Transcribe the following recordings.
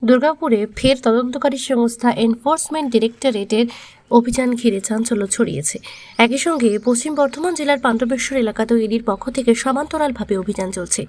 দুর্গাপুরে ফের তদন্তকারী সংস্থা এনফোর্সমেন্ট ডিরেক্টরেটের অভিযান ঘিরে চাঞ্চল্য ছড়িয়েছে। একই সঙ্গে পশ্চিম বর্ধমান জেলার পাণ্ডবেশ্বর এলাকাতেও ইডির পক্ষ থেকে সমান্তরালভাবে অভিযান চলছে।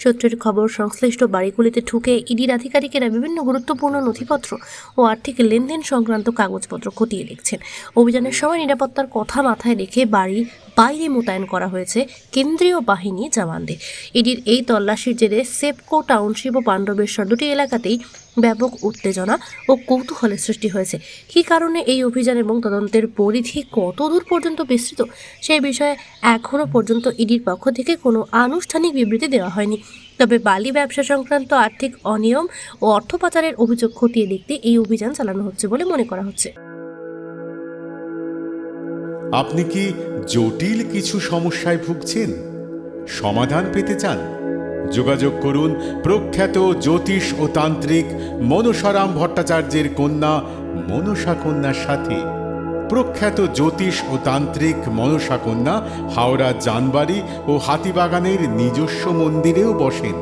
সূত্রের খবর, সংশ্লিষ্ট বাড়িগুলিতে ঢুকে ইডির আধিকারিকেরা বিভিন্ন গুরুত্বপূর্ণ নথিপত্র ও আর্থিক লেনদেন সংক্রান্ত কাগজপত্র খতিয়ে দেখছেন। অভিযানের সময় নিরাপত্তার কথা মাথায় রেখে বাড়ির বাইরে মোতায়েন করা হয়েছে কেন্দ্রীয় বাহিনী জওয়ানদের। ইডির এই তল্লাশির জেরে সেপকো টাউনশিপ ও পাণ্ডবেশ্বর দুটি এলাকাতেই ব্যাপক উত্তেজনা ও কৌতূহলের সৃষ্টি হয়েছে। কী কারণে এই অভিযান এবং তদন্তের পরিধি কত দূর পর্যন্ত বিস্তৃত, সেই বিষয়ে এখনও পর্যন্ত ইডির পক্ষ থেকে কোনো আনুষ্ঠানিক বিবৃতি দেওয়া হয়নি। তবে বালি ব্যবসা সংক্রান্ত আর্থিক অনিয়ম ও অর্থ পাচারের অভিযোগ খতিয়ে দেখতে এই অভিযান চালানো হচ্ছে বলে মনে করা হচ্ছে। আপনি কি জটিল কিছু সমস্যায় ভুগছেন, সমাধান পেতে চান? যোগাযোগ করুন প্রখ্যাত জ্যোতিষ ও তান্ত্রিক মনসারাম ভট্টাচার্যের কন্যা মনসা কন্যার সাথে। প্রখ্যাত জ্যোতিষ ও তান্ত্রিক মনসা কন্যা হাওড়া জানবাড়ি ও হাতিবাগানের নিজস্ব মন্দিরেও বসেন।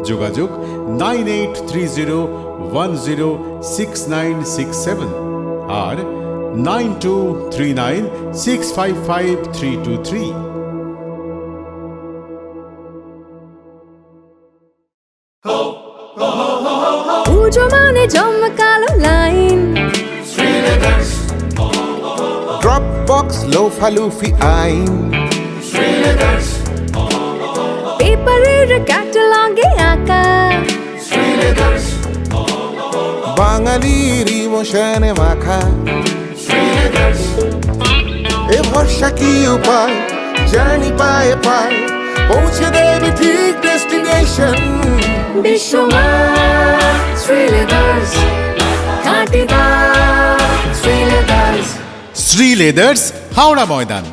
যোগাযোগ 9830106967 আর 9239655323। পুজো মানে জমকালো লাইন, Dropbox লোফালুফি আইন, পেপারের ক্যাটালগে আঁকা, বাঙালির ইমোশনে মাখা। এ ভরসা কি উপায়, জার্নি পায়ে পায় পৌঁছে দেবে ঠিক ডেস্টিনেশন। বিশ্বমান শ্রীলেদার্স, কাটিদার শ্রীলেদার্স। শ্রী লেদার্স, হাওড়া ময়দান।